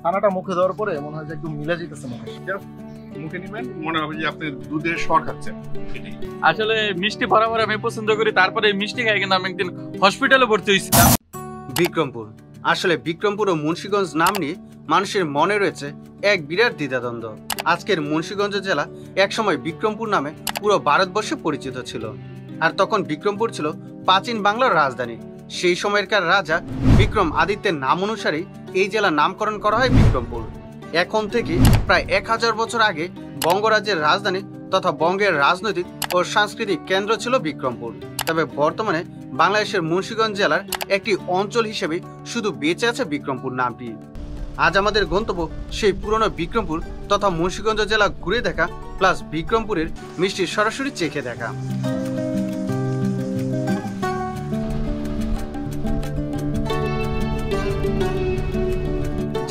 ছানাটা মুখে দেওয়ার পরে মনে হয় যে একদম মিলে যেতেছে মুখে নিবেন মনে হবে যে আপনি দুধের স্বর খাচ্ছেন। আসলে মিষ্টি বরাবর আমি পছন্দ করি, তারপরে মিষ্টি খাই কিন্তু আমি একদিন হসপিটালে ভর্তি হয়েছিলাম। বিক্রমপুর, আসলে বিক্রমপুর ও মুন্সিগঞ্জ নাম নিয়ে মানুষের মনে রয়েছে এক বিরাট দ্বিধাদ্বন্দ্ব। আজকের মুন্সিগঞ্জ জেলা একসময় বিক্রমপুর নামে পুরো ভারতবর্ষে পরিচিত ছিল, আর তখন বিক্রমপুর ছিল প্রাচীন বাংলার রাজধানী। সেই সময়কার রাজা বিক্রম আদিত্যের নাম অনুসারেই এই জেলার নামকরণ করা হয় বিক্রমপুর। এখন থেকে প্রায় 1000 বছর আগে বঙ্গরাজ্যের রাজধানী তথা বঙ্গের রাজনৈতিক ও সাংস্কৃতিক কেন্দ্র ছিল বিক্রমপুর। তবে বর্তমানে বাংলাদেশের মুন্সিগঞ্জ জেলার একটি অঞ্চল হিসেবে শুধু বেঁচে আছে বিক্রমপুর নামটি। আজ আমাদের গন্তব্য সেই পুরনো বিক্রমপুর তথা মুন্সিগঞ্জ জেলা ঘুরে দেখা প্লাস বিক্রমপুরের মিষ্টি সরাসরি চেখে দেখা।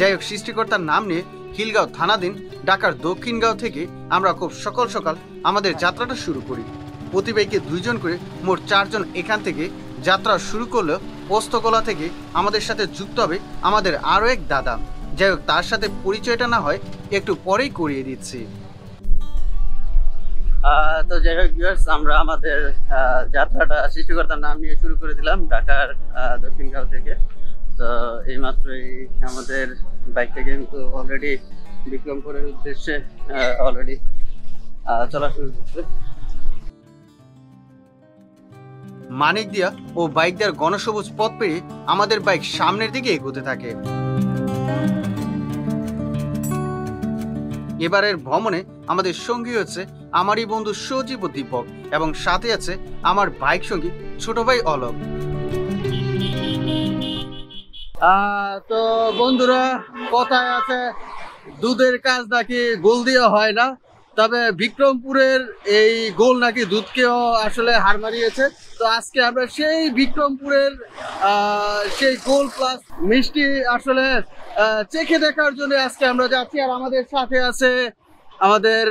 যাই হোক, সৃষ্টিকর্তার নাম নিয়ে খিলগাঁও থানাধীন ঢাকার দক্ষিণগাঁও থেকে আমরা খুব সকাল সকাল আমাদের যাত্রাটা শুরু করি। প্রতি বাইকে 2 জন করে মোট 4 জন এখান থেকে যাত্রা শুরু করলেও পোস্তগোলা থেকে আমাদের সাথে যুক্ত হবে আমাদের আরও এক দাদা। যাই হোক, তার সাথে পরিচয়টা না হয় একটু পরেই করিয়ে দিচ্ছি। তো যাই হোক ভিউয়ার্স, আমরা আমাদের যাত্রাটা সৃষ্টিকর্তার নাম নিয়ে শুরু করে দিলাম ঢাকার দক্ষিণগাঁও থেকে। তো এইমাত্রই আমাদের বাইকটা কিন্তু অলরেডি বিক্রমপুরের উদ্দেশ্যে অলরেডি চলা শুরু করছে। মানিকদিয়া ও বাইকদার গণসবুজ পথ পেরিয়ে আমাদের বাইক সামনের দিকে এগোতে থাকে। এবারের ভ্রমণে আমাদের সঙ্গী হচ্ছে আমারই বন্ধু সজীব ও দীপক, এবং সাথে আছে আমার বাইক সঙ্গী ছোট ভাই অলোক। তো বন্ধুরা, কথায় আছে দুধের কাজ নাকি গোল দিয়ে হয় না, তবে বিক্রমপুরের এই গোল নাকি দুধকেও আসলে হার মারিয়েছে। তো আজকে আমরা সেই বিক্রমপুরের সেই গোল প্লাস মিষ্টি আসলে চেখে দেখার জন্য আজকে আমরা যাচ্ছি। আর আমাদের সাথে আছে আমাদের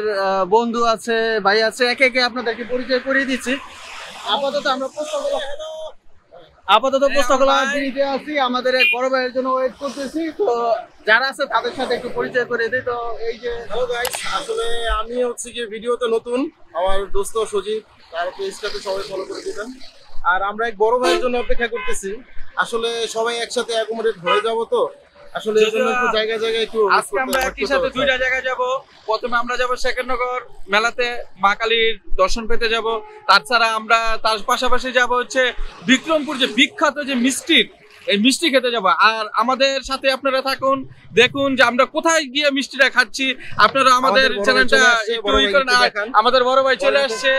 বন্ধু আছে, ভাই আছে, একে একে আপনাদেরকে পরিচয় করিয়ে দিচ্ছি। আপাতত পোস্তগোলা ব্রিজে আছি, আমাদের এক বড় ভাইয়ের জন্য ওয়েট করতেছি। তো যারা আছে তাদের সাথে একটু পরিচয় করে দিই। তো এই যে হ্যালো গাইস, আসলে আমি হচ্ছে কি ভিডিওতে নতুন, আমার দোস্ত সজীব, তার পেজটাতে সবাই ফলো করে দিবেন। আর আমরা এক বড় ভাইয়ের জন্য অপেক্ষা করতেছি। আসলে সবাই একসাথে অ্যাকোমোডেট হয়ে যাব, তো আসলে এর জন্য একটু জায়গায় জায়গায় একটু আজকে আমরা একই সাথে 2টা জায়গায় যাব। প্রথমে আমরা যাব সেকেন্ডনগর মেলাতে মা কালীর দর্শন পেতে যাব। তাছাড়া আমরা তার পাশাপাশি যাব হচ্ছে বিক্রমপুর যে বিখ্যাত যে মিষ্টির, এই মিষ্টি খেতে যাব। আর আমাদের সাথে আপনারা থাকুন, দেখুন যে আমরা কোথায় গিয়ে মিষ্টিটা খাচ্ছি। আপনারা আমাদের চ্যানেলটা একটু ই করেন। আমাদের বড় ভাই চলে আসছে।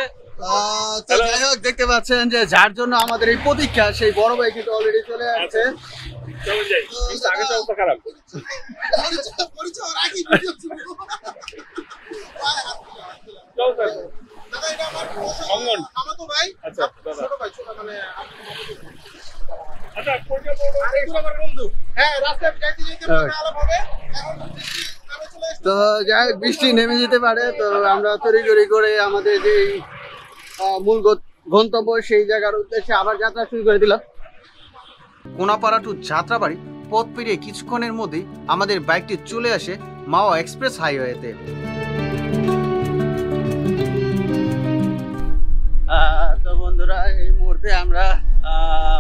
তো যাই হোক, দেখতে পাচ্ছেন যে যার জন্য আমাদের এই প্রতীক্ষা, সেই বড় ভাই কিন্তু অলরেডি চলে আসছে। তো যাই হোক, বৃষ্টি নেমে যেতে পারে। তো আমরা তড়িঘড়ি করে আমাদের যে মূল গন্তব্য সেই জায়গার উদ্দেশ্যে আবার যাত্রা শুরু করে দিলাম। কোনাপাড়া টু যাত্রাবাড়ি পথ পেরিয়ে কিছুক্ষণের মধ্যেই আমাদের বাইকটি চলে আসে মাওয়া এক্সপ্রেস হাইওয়েতে। তো বন্ধুরা, এই মুহূর্তে আমরা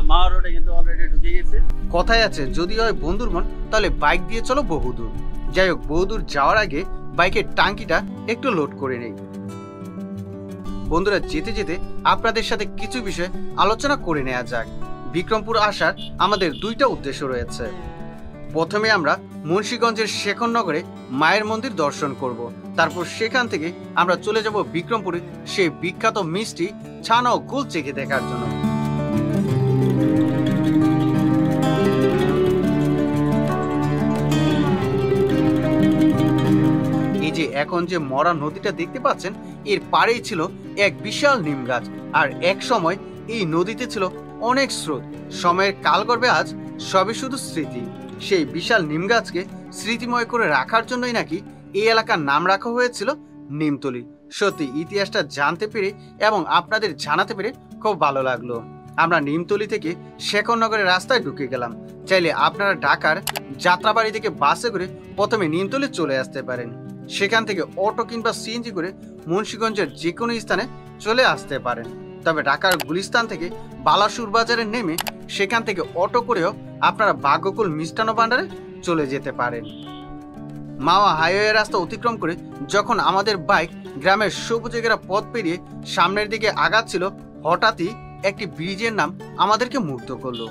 মাওয়া রোডে কিন্তু অলরেডি ঢুকে গেছি। কথায় আছে যদি হয় বন্ধুর মন, তাহলে বাইক দিয়ে চলো বহুদূর। যাই হোক, বহুদূর যাওয়ার আগে বাইকের টাঙ্কিটা একটু লোড করে নেই। বন্ধুরা, যেতে যেতে আপনাদের সাথে কিছু বিষয় আলোচনা করে নেওয়া যাক। বিক্রমপুর আসার আমাদের 2টা উদ্দেশ্য রয়েছে। প্রথমে আমরা মুন্সিগঞ্জের শেখরনগরে মায়ের মন্দির দর্শন করব। তারপর সেখান থেকে আমরা চলে যাব বিক্রমপুরে সেই বিখ্যাত মিষ্টি ছানা ও গোল চেখে দেখার জন্য। এই যে এখন যে মরা নদীটা দেখতে পাচ্ছেন, এর পাড়েই ছিল এক বিশাল নিম গাছ। আর এক সময় এই নদীতে ছিল অনেক স্রোত। সময়ের কালগর্ভে আজ সবই শুধু স্মৃতি। সেই বিশাল নিম গাছকে স্মৃতিময় করে রাখার জন্যই নাকি এই এলাকার নাম রাখা হয়েছিল নিমতলি। সত্যি ইতিহাসটা জানতে পেরে এবং আপনাদের জানাতে পেরে খুব ভালো লাগলো। আমরা নিমতলি থেকে শেখরনগরের রাস্তায় ঢুকে গেলাম। চাইলে আপনারা ঢাকার যাত্রাবাড়ি থেকে বাসে করে প্রথমে নিমতলি চলে আসতে পারেন, সেখান থেকে অটো কিংবা সিএনজি করে মুন্সিগঞ্জের যে কোনো স্থানে চলে আসতে পারেন। তবে ঢাকার গুলিস্তান থেকে বালাসুর বাজারে নেমে সেখান থেকে অটো করেও আপনারা ভাগ্যকুল মিষ্টান্ন ভান্ডারে চলে যেতে পারেন। মাওয়া হাইওয়ে রাস্তা অতিক্রম করে যখন আমাদের বাইক গ্রামের সবুজে ঘেরা পথ পেরিয়ে সামনের দিকে আগাচ্ছিল, হঠাৎই একটি ব্রিজের নাম আমাদেরকে মুগ্ধ করলো।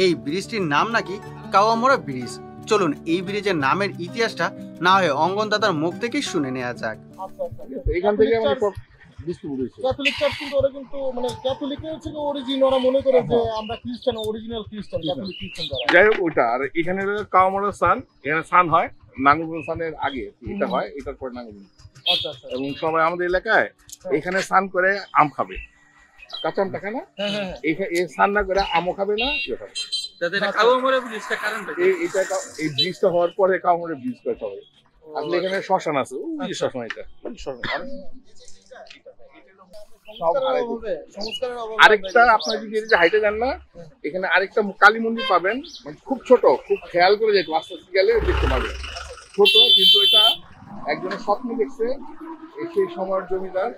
এই ব্রিজটির নাম নাকি কাওয়ামোড়া ব্রিজ। চলুন এই ব্রিজের নামের ইতিহাসটা না হয় অঙ্গন দাদার মুখ থেকেই শুনে নেওয়া যাক। এখান থেকে আমাদের সব ডিস্ট্রিবিউট হয়েছে। ক্যাথলিক চার্চ কিন্তু ওরা কিন্তু মানে ক্যাথলিকের হচ্ছে অরিজিন, ওরা মনে করে যে আমরা খ্রিস্টান, অরিজিনাল খ্রিস্টান, ক্যাথলিক খ্রিস্টান যারা। যাই হোক ওইটা, আর এখানে কাওয়ামোড়া সান, এখানে সান হয় নাঙ্গলকোট সানের আগে, এটা হয়, এটার পরে নাঙ্গলকোট। আচ্ছা আচ্ছা। এবং সবাই আমাদের এলাকায় এখানে স্নান করে আম খাবে, কাঁচা আম টাকা না, এই স্নান না করে আমও খাবে না, ইয়ে খাবে। এই ব্রিজটা হওয়ার পরে কাওয়ামোড়া ব্রিজ করে সবাই। আসলে এখানে শ্মশান আছে, ওই যে শ্মশান, এটা আরেকটা আপনার যদি হাইটে যান না, এখানে আরেকটা কালী মন্দির পাবেন, মানে খুব ছোট, খুব খেয়াল করে যেত আস্তে আস্তে গেলে দেখতে পাবেন। ছোট, কিন্তু এটা একজনের স্বপ্ন দেখছে, সেই সময়ের জমিদার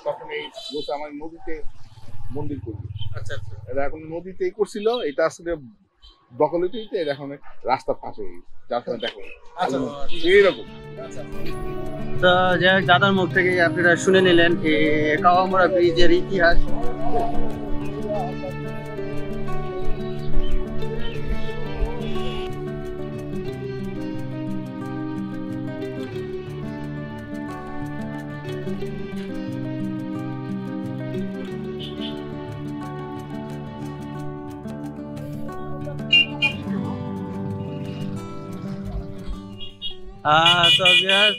তখন এই বসে আমার নদীতে মন্দির করবে। আচ্ছা আচ্ছা, এটা এখন নদীতেই করছিল, এটা আসলে দখল হইতে হইতে এখন রাস্তার পাশে, যার ফলে দেখো এইরকম। তো যাই হোক, দাদার মুখ থেকে আপনারা শুনে নিলেন এই কাওয়ামোড়া ব্রিজের ইতিহাস।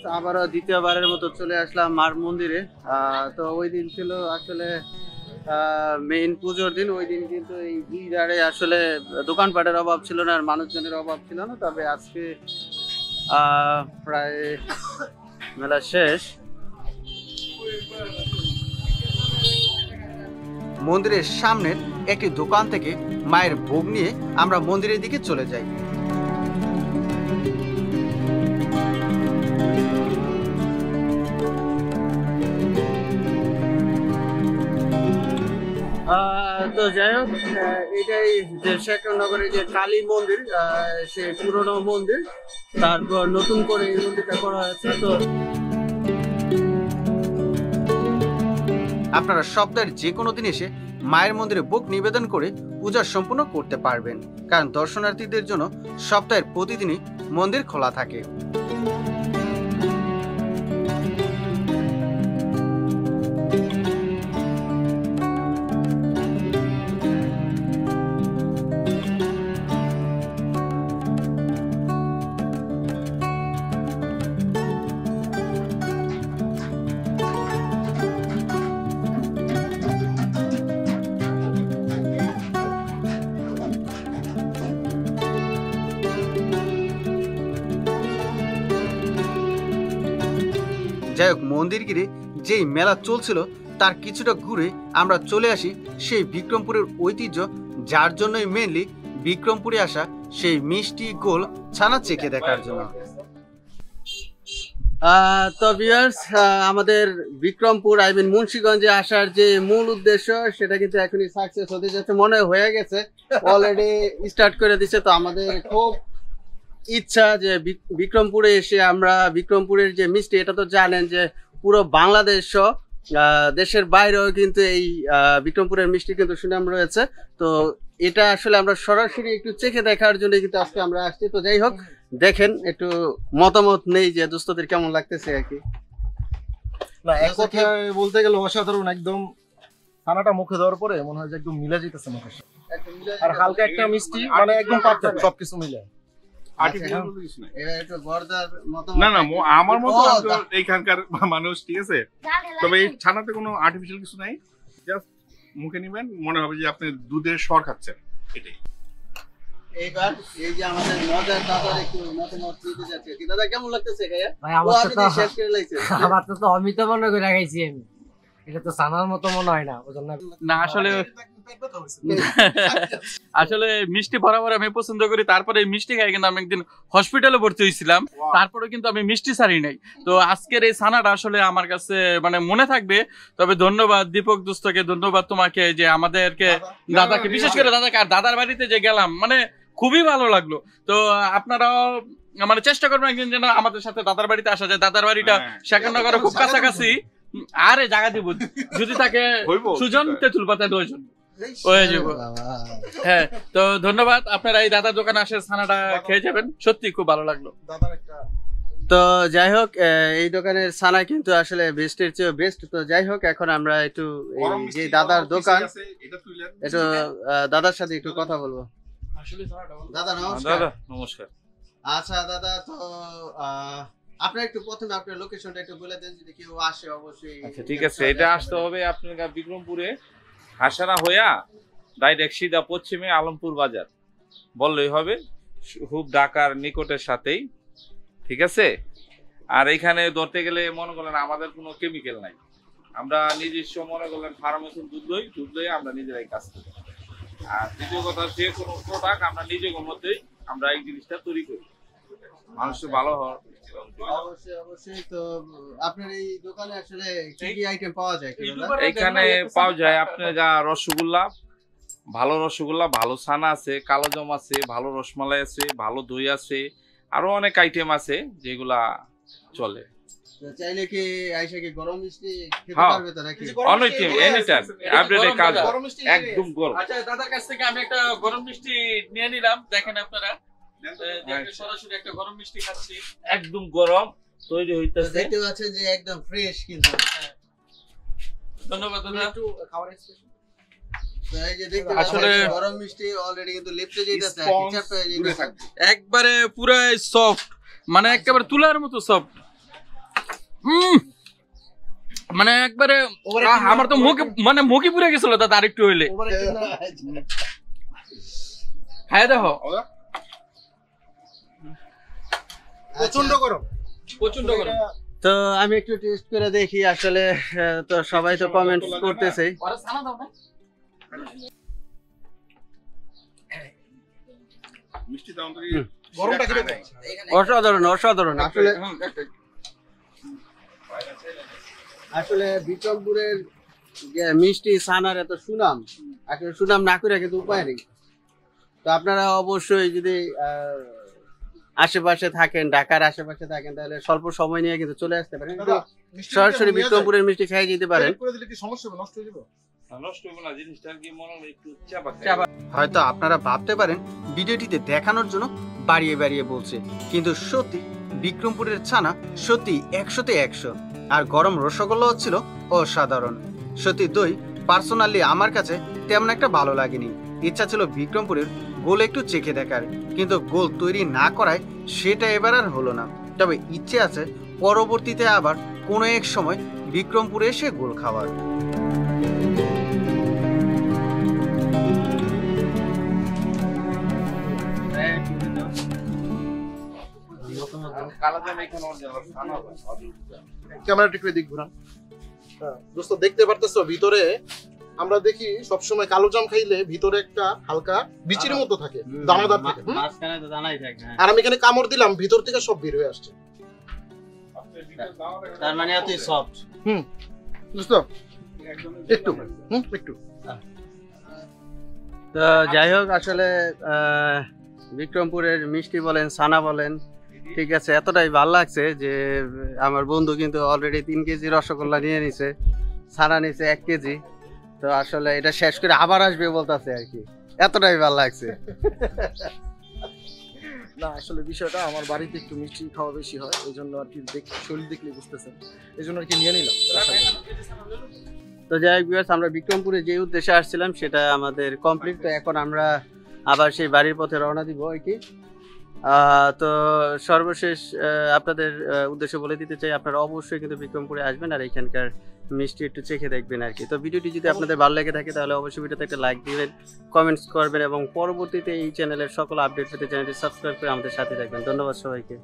তো আবারও দ্বিতীয়বারের মতো চলে আসলাম মার মন্দিরে। তো ওই দিন ছিল আসলে মেইন পুজোর দিন। ওই দিন কিন্তু এই ভিড়ে আসলে দোকানপাটের অভাব ছিল না, আর মানুষজনের অভাব ছিল না। তবে আজকে প্রায় মেলা শেষ। মন্দিরের সামনের একটি দোকান থেকে মায়ের ভোগ নিয়ে আমরা মন্দিরের দিকে চলে যাই। তো যাই হোক, এটাই যে শেখরনগরের যে কালী মন্দির, সে পুরনো মন্দির, তারপর নতুন করে এই মন্দিরটা করা হয়েছে। তো আপনারা সপ্তাহের যে কোনো দিন এসে মায়ের মন্দিরে ভোগ নিবেদন করে পূজা সম্পূর্ণ করতে পারবেন, কারণ দর্শনার্থীদের জন্য সপ্তাহের প্রতিদিনই মন্দির খোলা থাকে। যাই হোক, মন্দির ঘিরে যেই মেলা চলছিল তার কিছুটা ঘুরে আমরা চলে আসি সেই বিক্রমপুরের ঐতিহ্য, যার জন্যই মেনলি বিক্রমপুরে আসা, সেই মিষ্টি গোল ছানা চেখে দেখার জন্য। তো ভিউয়ার্স, আমাদের বিক্রমপুর মুন্সিগঞ্জে আসার যে মূল উদ্দেশ্য সেটা কিন্তু এখনই সাকসেস হতে যাচ্ছে, মনে হয়ে গেছে, অলরেডি স্টার্ট করে দিচ্ছে। তো আমাদের খুব ইচ্ছা যে বিক্রমপুরে এসে আমরা বিক্রমপুরের যে মিষ্টি, এটা তো জানেন যে পুরো বাংলাদেশ দেশের বাইরেও কিন্তু এই বিক্রমপুরের মিষ্টি কিন্তু সুনাম রয়েছে। তো এটা আসলে আমরা সরাসরি একটু চেখে দেখার জন্য কিন্তু আজকে আমরা আসছি। তো যাই হোক, দেখেন একটু মতামত নেই যে দোস্তদের কেমন লাগতেছে আর কি। না, এক কথায় বলতে গেলে অসাধারণ। একদম ছানাটা মুখে দেওয়ার পরে মনে হয় যে একদম মিলে যেতেছে মুখের সাথে, আর হালকা একটা মিষ্টি, মানে একদম পারফেক্ট সবকিছু মিলে। না না, আমার মতো এইখানকার মানুষ, ঠিক আছে, তবে এই ছানাতে কোনো আর্টিফিশিয়াল কিছু নাই, জাস্ট মুখে নিবেন, মনে হবে যে আপনি দুধের স্বর খাচ্ছেন, এটাই। এইবার এই যে আমাদের মজার দাদার একটু মতামত দিতে যাচ্ছে কি। দাদা কেমন লাগতেছে? ভাই আমার তো শেষ করে লাইছে, আমার তো অমিত মনে করে রাখাইছি আমি। এটা তো ছানার মতো মনে হয় না, ওজন্য না আসলে আসলে মিষ্টি বরাবর আমি পছন্দ করি, তারপরে এই মিষ্টি খাই কিন্তু আমি একদিন হসপিটালে ভর্তি হয়েছিলাম, তারপরে কিন্তু আমি মিষ্টি ছাড়ি নাই। তো আজকের এই ছানাটা আসলে আমার কাছে মানে মনে থাকবে। তবে ধন্যবাদ দীপক দোস্তকে, ধন্যবাদ তোমাকে যে আমাদেরকে, দাদাকে, বিশেষ করে দাদাকে, আর দাদার বাড়িতে যে গেলাম মানে খুবই ভালো লাগলো। তো আপনারাও মানে চেষ্টা করবেন একদিন যেন আমাদের সাথে দাদার বাড়িতে আসা যায়। দাদার বাড়িটা শেখানগরের খুব কাছাকাছি, আরে জায়গা দিব যদি তাকে সুজন তেঁতুল পাতা 2 জন হয়ে যাবো। হ্যাঁ, তো ধন্যবাদ, আপনারা এই দাদার দোকানে আসে ছানাটা খেয়ে যাবেন, সত্যি খুব ভালো লাগলো। তো যাই হোক, এই দোকানের ছানা কিন্তু আসলে বেস্টের চেয়ে বেস্ট। তো যাই হোক, এখন আমরা একটু যে দাদার দোকান, একটু দাদার সাথে একটু কথা বলবো। দাদা নমস্কার। নমস্কার। আচ্ছা দাদা, তো আপনার একটু প্রথমে আপনার লোকেশনটা একটু বলে দেন, যদি কেউ আসে অবশ্যই। আচ্ছা ঠিক আছে, এটা আসতে হবে আপনার বিক্রমপুরে হাসানা হইয়া ডাইরেক্ট সিধা পশ্চিমে আলমপুর বাজার বললেই হবে, খুব ঢাকার নিকটের সাথেই, ঠিক আছে। আর এখানে ধরতে গেলে মনে করেন আমাদের কোনো কেমিক্যাল নাই, আমরা নিজস্ব মনে করলেন ফার্মেসির দুধ দই আমরা নিজেরাই কাজ করি। আর দ্বিতীয় কথা, যে কোনো প্রোডাক্ট আমরা নিজেদের মধ্যেই আমরা এই জিনিসটা তৈরি করি, মানুষের ভালো হওয়ার। অবশ্যই অবশ্যই। তো আপনার এই দোকানে আসলে কি কি আইটেম পাওয়া যায়? এখানে পাওয়া যায় আপনার রসগোল্লা, ভালো রসগোল্লা, ভালো ছানা আছে, কালোজাম আছে, ভালো রসমালাই আছে, ভালো দই আছে, আরো অনেক আইটেম আছে যেগুলা চলে। চাইলে কি আইসা কি গরম মিষ্টি খেতে হ্যাঁ, পারবে তারা? কি অনেক টিম এনি টাইম আপডেটে কাজ একদম গরম। আচ্ছা, দাদার কাছ থেকে আমি একটা গরম মিষ্টি নিয়ে নিলাম, দেখেন আপনারা সরাসরি একটা গরম মিষ্টি খাচ্ছি, একদম গরম তৈরি হইতেছে, দেখতে পাচ্ছেন যে একদম ফ্রেশ। কিন্তু ধন্যবাদ দাদা। একটু খাবার এক্সপ্রেশন তো এই যে দেখতে আসলে পাচ্ছেন গরম মিষ্টি অলরেডি কিন্তু লিপটে যাইতাছে, টিচারটা যাইতাছে একবারে পুরো সফট, মানে একেবারে তুলার মতো সফট। মানে একবারে আমার তো মুখে পুড়ে গেছিল দাদা, আরেকটু হইলে হ্যাঁ দেখো প্রচন্ড গরম, প্রচন্ড গরম। তো আমি একটু টেস্ট করে দেখি আসলে। তো সবাই তো কমেন্ট করতেছে। মিষ্টি দাম তো গরমটা কি অসাধারণ অসাধারণ। আসলে আসলে বিক্রমপুরের যে মিষ্টি ছানার এত সুনাম, আসলে সুনাম না করে কিন্তু উপায় নেই। তো আপনারা অবশ্যই যদি আশেপাশে থাকেন, ঢাকার আশেপাশে থাকেন, তাহলে স্বল্প সময় নিয়ে কিন্তু চলে আসতে পারেন, সরাসরি বিক্রমপুরের মিষ্টি খেয়ে যেতে পারেন। করে দিলে কি সমস্যা হবে? নষ্ট হয়ে যাবে? নষ্ট হবে না, জিনিসটা কি মনে হয় একটু চাপা। হয়তো আপনারা ভাবতে পারেন ভিডিওটিতে দেখানোর জন্য বাড়িয়ে বাড়িয়ে বলছে, কিন্তু সত্যি বিক্রমপুরের ছানা সত্যি 100তে 100। আর গরম রসগোল্লা ছিল অসাধারণ। সত্যি দই পার্সোনালি আমার কাছে তেমন একটা ভালো লাগেনি। ইচ্ছা ছিল বিক্রমপুরের গোল একটু চেখে দেখার, কিন্তু গোল তৈরি না করায় সেটা এবার আর হলো না। তবে ইচ্ছে আছে পরবর্তীতে আবার কোনো এক সময় বিক্রমপুরে এসে গোল খাওয়ার। ক্যামেরাটা একটু দিক ঘুরান। দোস্ত দেখতে পারতেছো ভিতরে আমরা দেখি সবসময় কালো জাম খাইলে ভিতরে একটা হালকা বিচির মতো থাকে, দানাদার থাকে। মাঝখানে তো দানাই থাকে। আর আমি এখানে কামড় দিলাম, ভিতর থেকে সব বের হয়ে আসছে। তার মানে এতই সফট। দোস্ত একটু একটু। তো যাই হোক, আসলে বিক্রমপুরের মিষ্টি বলেন, ছানা বলেন, ঠিক আছে, এতটাই ভালো লাগছে যে আমার বন্ধু কিন্তু অলরেডি 3 কেজি রসগোল্লা নিয়ে নিছে, ছানা নিছে 1 কেজি। তো আসলে এটা শেষ করে আবার আসবে বলতেছে আর কি, এতটাই ভালো লাগছে। না আসলে বিষয়টা আমার বাড়িতে একটু মিষ্টি খাওয়া বেশি হয়, এই জন্য আর কি শরীর দেখলে বুঝতেছেন, এই জন্য আর কি নিয়ে নিলাম। তো যাই হোক ভিউয়ার্স, আমরা বিক্রমপুরে যে উদ্দেশ্যে আসছিলাম সেটা আমাদের কমপ্লিট। তো এখন আমরা আবার সেই বাড়ির পথে রওনা দিব আর কি। তো সর্বশেষ আপনাদের উদ্দেশ্যে বলে দিতে চাই, আপনারা অবশ্যই কিন্তু বিক্রমপুরে আসবেন আর এখানকার মিষ্টি একটু চেখে দেখবেন আর কি। তো ভিডিওটি যদি আপনাদের ভালো লেগে থাকে তাহলে অবশ্যই ভিডিওতে একটা লাইক দিবেন, কমেন্টস করবেন এবং পরবর্তীতে এই চ্যানেলের সকল আপডেট পেতে চ্যানেলটি সাবস্ক্রাইব করে আমাদের সাথে থাকবেন। ধন্যবাদ সবাইকে।